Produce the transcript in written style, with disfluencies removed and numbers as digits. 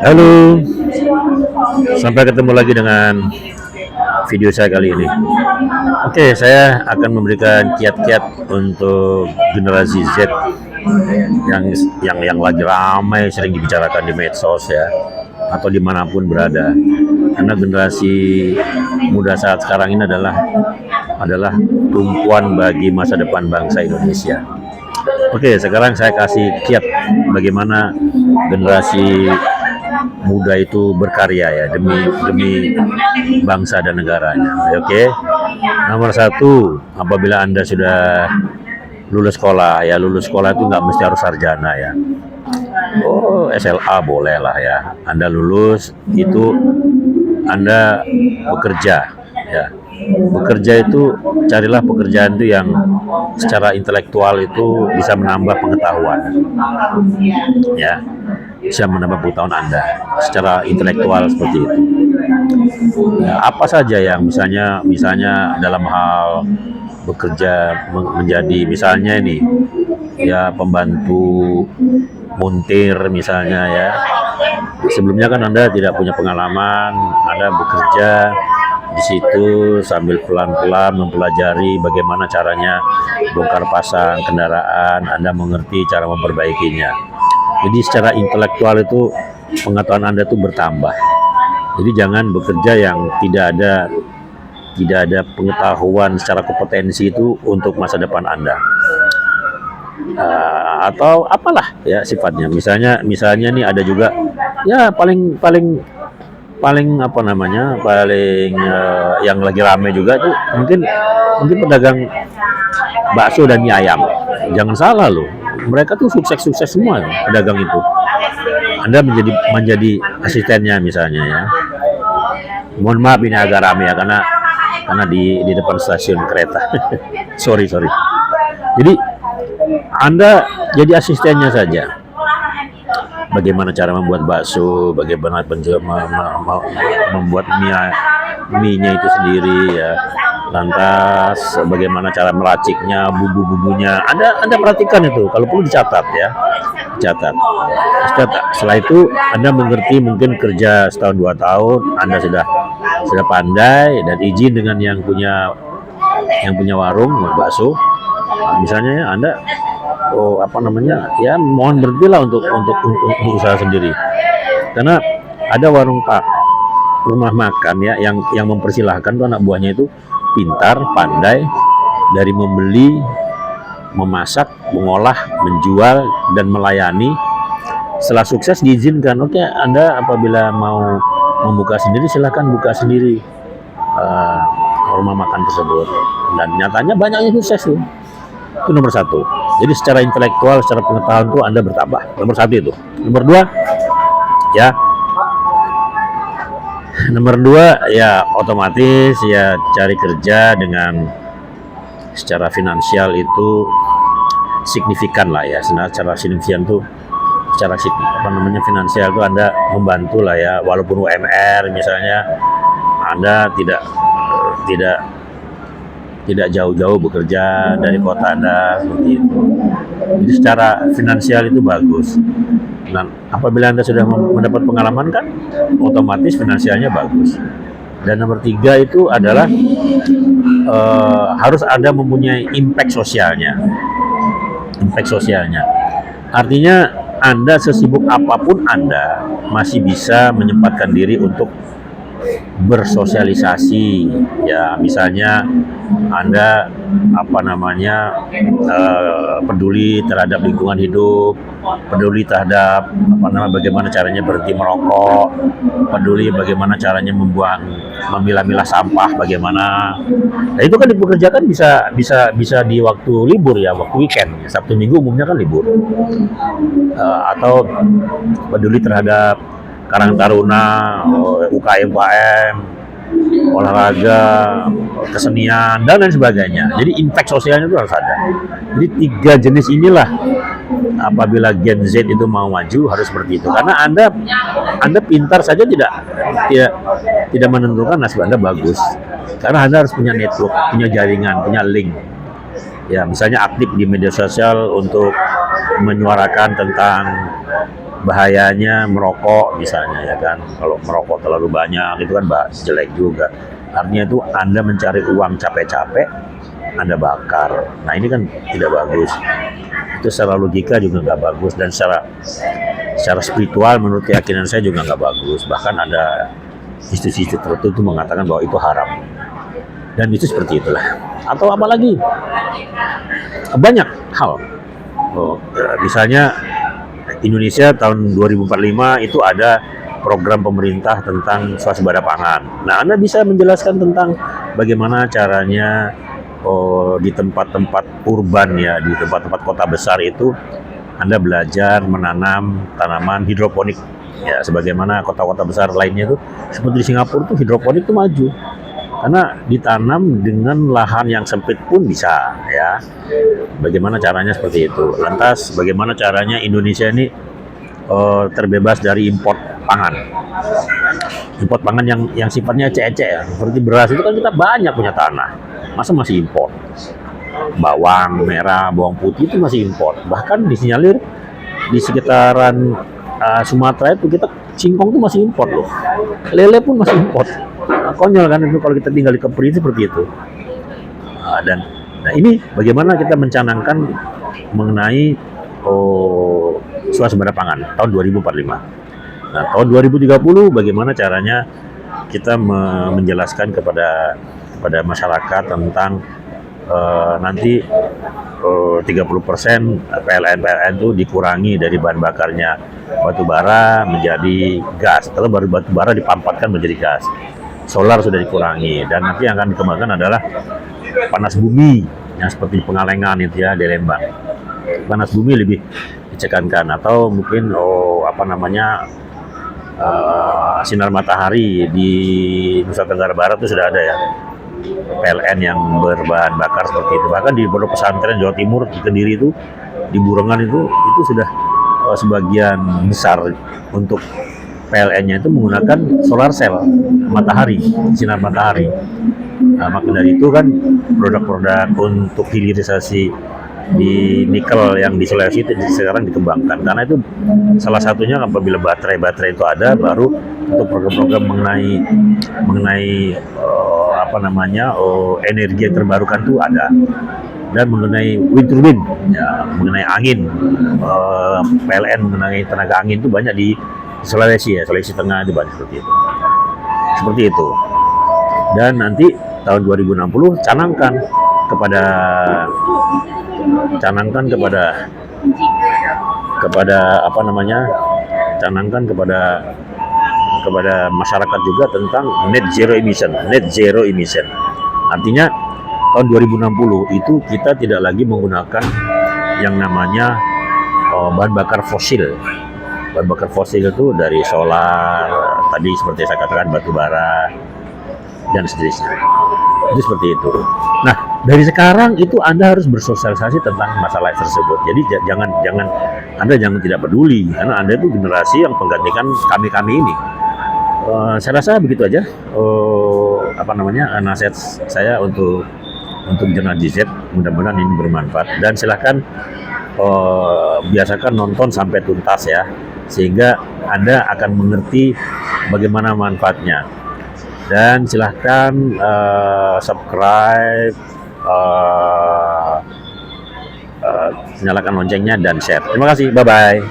Halo, sampai ketemu lagi dengan video saya kali ini. Oke, saya akan memberikan kiat-kiat untuk generasi Z yang yang lagi ramai sering dibicarakan di medsos ya, atau dimanapun berada. Karena generasi muda saat sekarang ini adalah tumpuan bagi masa depan bangsa Indonesia. Oke, sekarang saya kasih kiat bagaimana generasi muda itu berkarya ya demi bangsa dan negaranya. Oke. Nomor satu, apabila Anda sudah lulus sekolah ya, lulus sekolah itu nggak mesti harus sarjana ya. Oh, SLA boleh lah ya. Anda lulus itu Anda bekerja ya. Bekerja itu carilah pekerjaan itu yang secara intelektual itu bisa menambah pengetahuan ya, bisa menambah pengetahuan Anda secara intelektual seperti itu ya. Apa saja yang misalnya dalam hal bekerja menjadi misalnya ini ya, pembantu montir misalnya ya. Sebelumnya kan Anda tidak punya pengalaman, Anda bekerja di situ sambil pelan-pelan mempelajari bagaimana caranya bongkar pasang kendaraan, Anda mengerti cara memperbaikinya. Jadi secara intelektual itu pengetahuan Anda itu bertambah. Jadi jangan bekerja yang tidak ada pengetahuan secara kompetensi itu untuk masa depan Anda. Atau apalah ya sifatnya. Misalnya nih ada juga ya paling apa namanya, yang lagi rame juga tuh mungkin pedagang bakso dan mie ayam. Jangan salah loh, mereka tuh sukses semua pedagang itu. Anda menjadi asistennya misalnya ya. Mohon maaf ini agak rame ya, karena di depan stasiun kereta. sorry. Jadi Anda jadi asistennya saja. Bagaimana cara membuat bakso, bagaimana membuat mie-nya itu sendiri ya. Lantas bagaimana cara meraciknya, bumbu-bumbunya. Anda perhatikan itu, kalau perlu dicatat ya. Catat. Setelah itu Anda mengerti, mungkin kerja setahun 2 tahun, Anda sudah pandai dan izin dengan yang punya warung bakso. Misalnya ya, Anda mohon berhentilah untuk usaha sendiri, karena ada rumah makan ya yang mempersilahkan tuh anak buahnya itu pintar, pandai dari membeli, memasak, mengolah, menjual dan melayani. Setelah sukses diizinkan, oke, Anda apabila mau membuka sendiri silahkan buka sendiri rumah makan tersebut, dan nyatanya banyak yang sukses tuh. Itu nomor satu. Jadi secara intelektual, secara pengetahuan itu Anda bertambah. Nomor satu itu. Nomor dua ya otomatis ya cari kerja dengan secara finansial itu signifikan lah ya. Secara signifikan tuh finansial itu Anda membantu lah ya, walaupun UMR misalnya Anda tidak jauh-jauh bekerja dari kota Anda seperti itu. Jadi secara finansial itu bagus. Dan apabila Anda sudah mendapat pengalaman kan otomatis finansialnya bagus. Dan nomor 3 itu adalah harus Anda mempunyai impact sosialnya. Artinya Anda sesibuk apapun Anda masih bisa menyempatkan diri untuk bersosialisasi ya. Misalnya Anda peduli terhadap lingkungan hidup, peduli terhadap bagaimana caranya berhenti merokok, peduli bagaimana caranya memilah-milah sampah bagaimana. Nah, itu kan dipekerjakan bisa di waktu libur ya, waktu weekend. Sabtu Minggu umumnya kan libur. Atau peduli terhadap Karang Taruna, UKM, olahraga, kesenian dan lain sebagainya. Jadi impact sosialnya itu harus ada. Jadi 3 jenis inilah apabila Gen Z itu mau maju harus seperti itu. Karena Anda pintar saja tidak menentukan nasib Anda bagus. Karena Anda harus punya network, punya jaringan, punya link. Ya, misalnya aktif di media sosial untuk menyuarakan tentang bahayanya merokok misalnya ya kan. Kalau merokok terlalu banyak itu kan jelek juga. Artinya itu Anda mencari uang capek-capek, Anda bakar. Nah ini kan tidak bagus. Itu secara logika juga nggak bagus, dan secara spiritual menurut keyakinan saya juga nggak bagus. Bahkan ada institusi tertentu itu mengatakan bahwa itu haram. Dan itu seperti itulah. Atau apalagi banyak hal. Misalnya Indonesia tahun 2045 itu ada program pemerintah tentang swasembada pangan. Nah, Anda bisa menjelaskan tentang bagaimana caranya di tempat-tempat urban ya, di tempat-tempat kota besar itu Anda belajar menanam tanaman hidroponik. Ya, sebagaimana kota-kota besar lainnya itu seperti di Singapura itu hidroponik itu maju. Karena ditanam dengan lahan yang sempit pun bisa ya. Bagaimana caranya seperti itu. Lantas bagaimana caranya Indonesia ini terbebas dari import pangan. Import pangan yang sifatnya ecek-ecek ya. Seperti beras itu kan kita banyak punya tanah. Masa masih import? Bawang merah, bawang putih itu masih import. Bahkan disinyalir di sekitaran Sumatera itu kita singkong itu masih import loh. Lele pun masih import. Konyol kan itu kalau kita tinggal di Kepri seperti itu. Nah ini bagaimana kita mencanangkan mengenai swasembada pangan tahun 2045. Nah tahun 2030 bagaimana caranya kita menjelaskan kepada masyarakat tentang nanti 30% PLN itu dikurangi dari bahan bakarnya batu bara menjadi gas, atau baru batu bara dipampatkan menjadi gas. Solar sudah dikurangi, dan nanti yang akan dikembangkan adalah panas bumi yang seperti Pengalengan itu ya di Lembang. Panas bumi lebih ditekankan, atau mungkin sinar matahari di Nusa Tenggara Barat itu sudah ada ya PLN yang berbahan bakar seperti itu. Bahkan di Pondok Pesantren Jawa Timur di Kediri itu, di Burongan itu sudah sebagian besar untuk PLN-nya itu menggunakan solar cell, matahari, sinar matahari. Nah, maka dari itu kan produk-produk untuk hilirisasi di nikel yang di Sulawesi itu sekarang dikembangkan. Karena itu salah satunya apabila baterai itu ada, baru untuk program-program mengenai energi yang terbarukan itu ada. Dan mengenai wind turbine, ya, mengenai angin, PLN mengenai tenaga angin itu banyak di Sulawesi ya, Sulawesi Tengah itu banyak seperti itu. Seperti itu. Dan nanti tahun 2060 canangkan kepada masyarakat juga tentang net zero emission. Artinya tahun 2060 itu kita tidak lagi menggunakan yang namanya bahan bakar fosil. Bahan bakar fosil itu dari solar, tadi seperti saya katakan batu bara dan seterusnya. Itu seperti itu. Nah, dari sekarang itu Anda harus bersosialisasi tentang masalah tersebut. Jadi Anda jangan tidak peduli, karena Anda itu generasi yang menggantikan kami ini. Saya rasa begitu aja. Nasihat saya untuk Generasi Z, mudah-mudahan ini bermanfaat, dan silahkan biasakan nonton sampai tuntas ya, sehingga Anda akan mengerti bagaimana manfaatnya. Dan silahkan subscribe, nyalakan loncengnya, dan share. Terima kasih, bye-bye.